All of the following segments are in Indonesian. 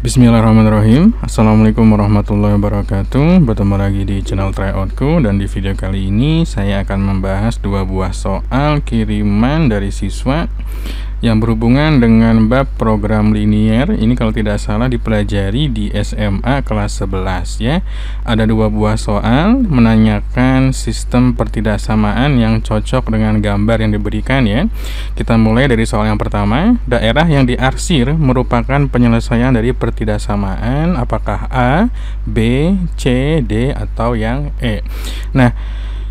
Bismillahirrahmanirrahim. Assalamualaikum warahmatullahi wabarakatuh. Bertemu lagi di channel tryoutku, dan di video kali ini saya akan membahas dua buah soal kiriman dari siswa yang berhubungan dengan bab program linier. Ini kalau tidak salah dipelajari di SMA kelas 11 ya. Ada dua buah soal menanyakan sistem pertidaksamaan yang cocok dengan gambar yang diberikan ya. Kita mulai dari soal yang pertama. Daerah yang diarsir merupakan penyelesaian dari pertidaksamaan apakah A, B, C, D atau yang E. Nah,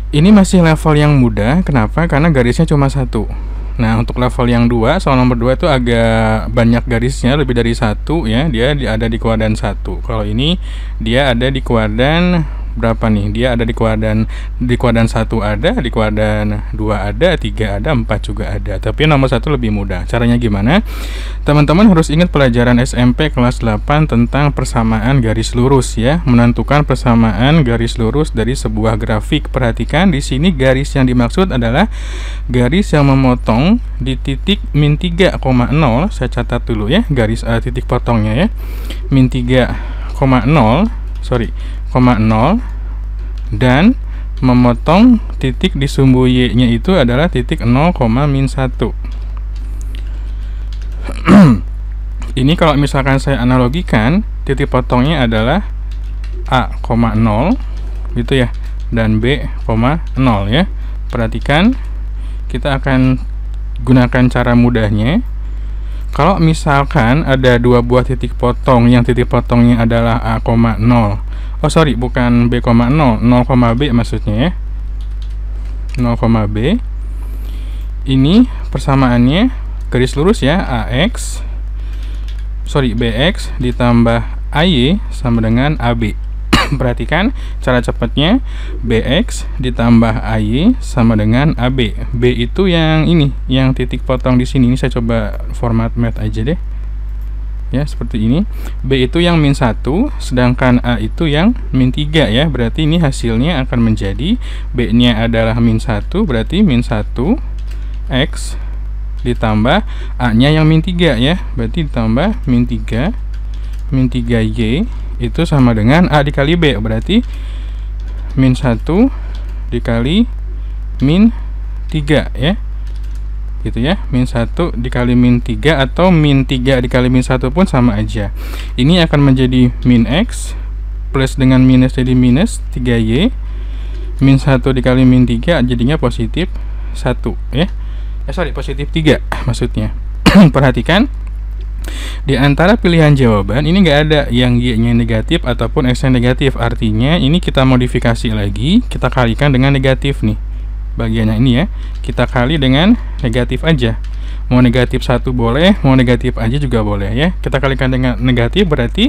ini masih level yang mudah. Kenapa? Karena garisnya cuma satu. Nah, untuk level yang 2, soal nomor 2 itu agak banyak garisnya, lebih dari satu ya. Dia ada di kuadran 1. Kalau ini dia ada di kuadran berapa nih? Dia ada di kuadran 1 ada, di kuadran 2 ada, 3 ada, 4 juga ada. Tapi nomor 1 lebih mudah. Caranya gimana? Teman-teman harus ingat pelajaran SMP kelas 8 tentang persamaan garis lurus ya. Menentukan persamaan garis lurus dari sebuah grafik. Perhatikan di sini garis yang dimaksud adalah garis yang memotong di titik min 3,0. Saya catat dulu ya, garis titik potongnya ya. Min 3,0 dan memotong titik di sumbu Y nya itu adalah titik 0, min 1. Ini kalau misalkan saya analogikan, titik potongnya adalah A, 0 gitu ya, dan B, 0 ya. Perhatikan, kita akan gunakan cara mudahnya. Kalau misalkan ada dua buah titik potong yang titik potongnya adalah A, 0. Bukan B, 0, 0, B maksudnya ya. 0, B. Ini persamaannya garis lurus ya, BX ditambah AY sama dengan AB. Perhatikan cara cepatnya, BX ditambah AY sama dengan AB. B itu yang ini, yang titik potong di sini. Ini saya coba format math aja deh. Ya, seperti ini. B itu yang min 1, sedangkan A itu yang min 3 ya. Berarti ini hasilnya akan menjadi B-nya adalah min 1, berarti min 1 X ditambah A-nya yang min 3 ya. Berarti ditambah min 3 Y itu sama dengan A dikali B. Berarti min 1 dikali min 3 ya. Gitu ya, min 1 dikali min 3 atau min 3 dikali min 1 pun sama aja. Ini akan menjadi min X plus dengan minus jadi minus 3Y. Min 1 dikali min 3 jadinya positif 1 ya. Positif 3 maksudnya. Perhatikan, di antara pilihan jawaban ini nggak ada yang Y-nya negatif ataupun X-nya negatif. Artinya ini kita modifikasi lagi, kita kalikan dengan negatif nih. Bagiannya ini ya, kita kali dengan negatif aja. Mau negatif 1 boleh, mau negatif aja juga boleh ya. Kita kalikan dengan negatif, berarti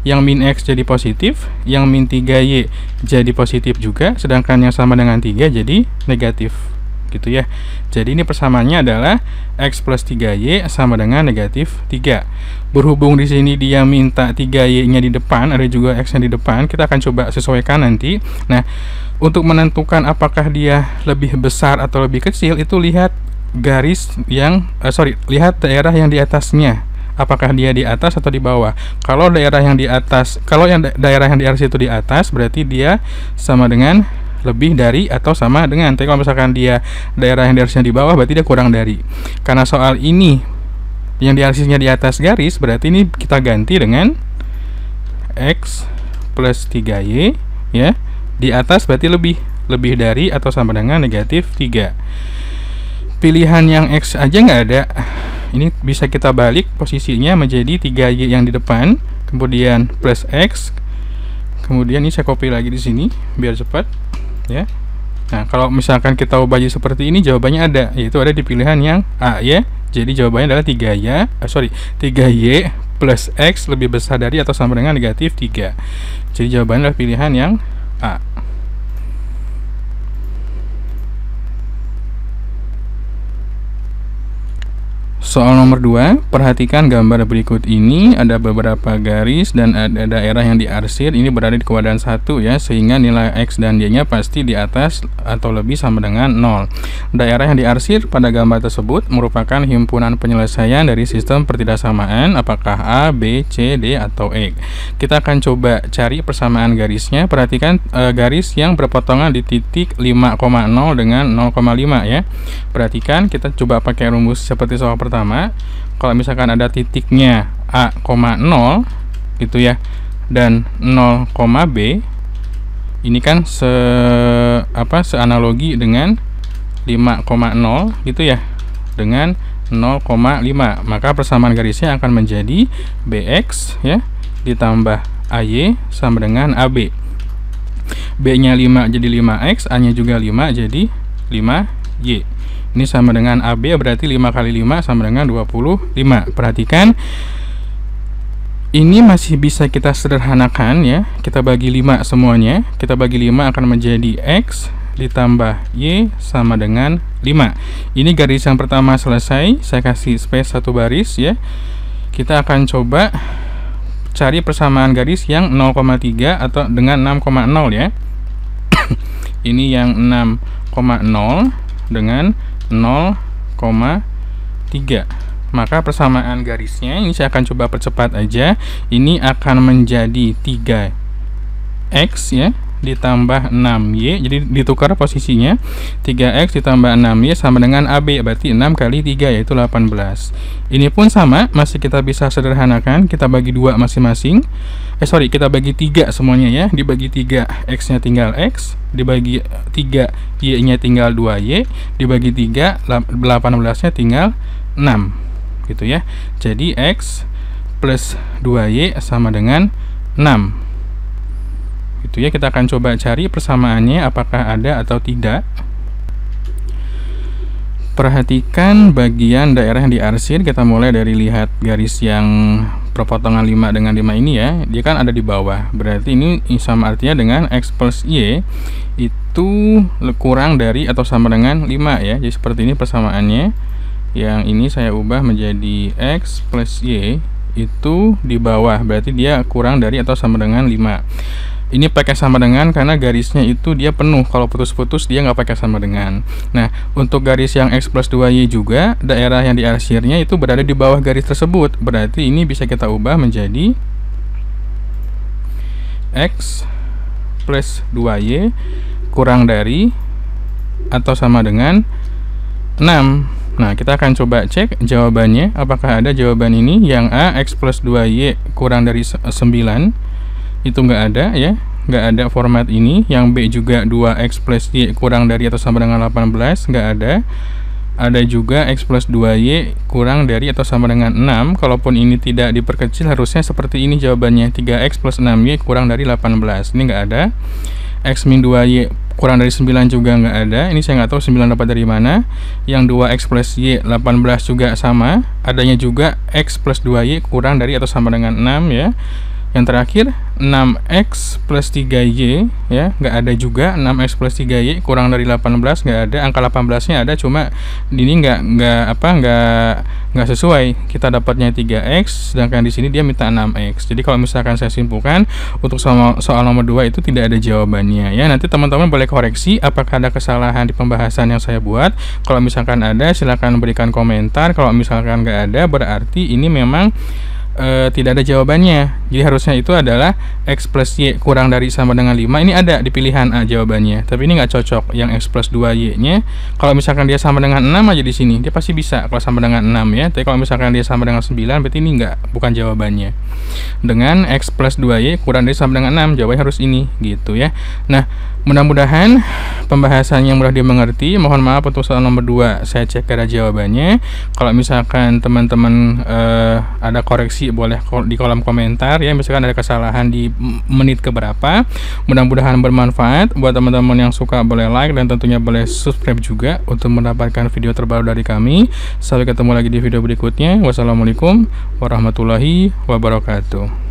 yang min X jadi positif, yang min 3Y jadi positif juga, sedangkan yang sama dengan 3 jadi negatif gitu ya. Jadi ini persamaannya adalah X plus 3Y sama dengan negatif 3. Berhubung di sini dia minta 3Y nya di depan, ada juga X nya di depan, kita akan coba sesuaikan nanti. Nah, untuk menentukan apakah dia lebih besar atau lebih kecil, itu lihat garis yang lihat daerah yang di atasnya. Apakah dia di atas atau di bawah? Kalau daerah yang di atas, daerah yang di atas itu di atas, berarti dia sama dengan lebih dari atau sama dengan. Tapi kalau misalkan dia daerah yang di atasnya di bawah, berarti dia kurang dari. Karena soal ini yang di atasnya di atas garis, berarti ini kita ganti dengan X plus 3Y ya. Di atas berarti lebih dari atau sama dengan negatif 3. Pilihan yang X aja nggak ada. Ini bisa kita balik posisinya menjadi 3Y yang di depan, kemudian plus X, kemudian ini saya copy lagi di sini biar cepat ya. Nah, kalau misalkan kita ubah seperti ini, jawabannya ada, yaitu ada di pilihan yang A ya. Jadi jawabannya adalah 3Y plus X lebih besar dari atau sama dengan negatif 3. Jadi jawabannya adalah pilihan yang A. Soal nomor 2, perhatikan gambar berikut ini, ada beberapa garis dan ada daerah yang diarsir, ini berada di kuadran 1 ya, sehingga nilai X dan Y-nya pasti di atas atau lebih sama dengan 0. Daerah yang diarsir pada gambar tersebut merupakan himpunan penyelesaian dari sistem pertidaksamaan, apakah A, B, C, D, atau E. Kita akan coba cari persamaan garisnya. Perhatikan garis yang berpotongan di titik 5,0 dengan 0,5 ya. Perhatikan, kita coba pakai rumus seperti soal pertama. Kalau misalkan ada titiknya A, 0 gitu ya, dan 0, B, ini kan seanalogi dengan 5,0 gitu ya, dengan 0,5, maka persamaan garisnya akan menjadi BX ya ditambah AY sama dengan AB. B nya 5 jadi 5X, A nya juga 5 jadi 5Y. Ini sama dengan AB, berarti 5 kali 5 sama dengan 25. Perhatikan, ini masih bisa kita sederhanakan ya. Kita bagi 5 semuanya. Kita bagi 5 akan menjadi X ditambah Y sama dengan 5. Ini garis yang pertama selesai. Saya kasih space 1 baris ya. Kita akan coba cari persamaan garis yang 0,3 atau dengan 6,0 ya. Ini yang 6,0 dengan 0,3. Maka persamaan garisnya ini saya akan coba percepat aja. Ini akan menjadi 3X ya ditambah 6Y. Jadi ditukar posisinya. 3X ditambah 6Y sama dengan AB, berarti 6 kali 3 yaitu 18. Ini pun sama, masih kita bisa sederhanakan. Kita bagi 2 masing-masing. Kita bagi 3 semuanya ya. Dibagi 3, X-nya tinggal X, dibagi 3, Y-nya tinggal 2Y, dibagi 3, 18-nya tinggal 6 gitu ya. Jadi X plus 2Y sama dengan 6 gitu ya. Kita akan coba cari persamaannya apakah ada atau tidak. Perhatikan bagian daerah yang diarsir. Kita mulai dari lihat garis yang perpotongan 5 dengan 5 ini ya. Dia kan ada di bawah, berarti ini sama artinya dengan X plus Y itu kurang dari atau sama dengan 5 ya. Jadi seperti ini persamaannya. Yang ini saya ubah menjadi X plus Y itu di bawah, berarti dia kurang dari atau sama dengan 5. Ini pakai sama dengan karena garisnya itu dia penuh. Kalau putus-putus dia nggak pakai sama dengan. Nah, untuk garis yang X plus 2Y juga, daerah yang diarsirnya itu berada di bawah garis tersebut. Berarti ini bisa kita ubah menjadi X plus 2Y kurang dari atau sama dengan 6. Nah, kita akan coba cek jawabannya. Apakah ada jawaban ini? Yang A, X plus 2Y kurang dari 9. Itu nggak ada ya, nggak ada format ini. Yang B juga 2X plus Y kurang dari atau sama dengan 18, nggak ada. Ada juga X plus 2Y kurang dari atau sama dengan 6. Kalaupun ini tidak diperkecil harusnya seperti ini jawabannya, 3X plus 6Y kurang dari 18. Ini nggak ada. X min 2Y kurang dari 9 juga nggak ada. Ini saya nggak tahu 9 dapat dari mana. Yang 2X plus Y 18 juga sama. Adanya juga X plus 2Y kurang dari atau sama dengan 6 ya. Yang terakhir 6X plus 3Y ya, nggak ada juga. 6X plus 3Y kurang dari 18 nggak ada. Angka 18 nya ada, cuma ini nggak sesuai. Kita dapatnya 3X, sedangkan di sini dia minta 6X. Jadi kalau misalkan saya simpulkan untuk soal nomor 2 itu tidak ada jawabannya ya. Nanti teman-teman boleh koreksi apakah ada kesalahan di pembahasan yang saya buat. Kalau misalkan ada, silakan berikan komentar. Kalau misalkan nggak ada, berarti ini memang tidak ada jawabannya. Jadi harusnya itu adalah X plus Y kurang dari sama dengan 5. Ini ada di pilihan A jawabannya, tapi ini nggak cocok. Yang X plus 2Y nya kalau misalkan dia sama dengan 6 aja di sini, dia pasti bisa kalau sama dengan 6 ya. Tapi kalau misalkan dia sama dengan 9, berarti ini bukan jawabannya. Dengan X plus 2Y kurang dari sama dengan 6, jawabannya harus ini gitu ya. Nah, mudah-mudahan pembahasannya mudah dimengerti. Mohon maaf untuk soal nomor 2 saya cek ada jawabannya. Kalau misalkan teman-teman ada koreksi boleh di kolom komentar ya. Misalkan ada kesalahan di menit keberapa. Mudah-mudahan bermanfaat buat teman-teman yang suka, boleh like dan tentunya boleh subscribe juga untuk mendapatkan video terbaru dari kami. Sampai ketemu lagi di video berikutnya. Wassalamualaikum warahmatullahi wabarakatuh.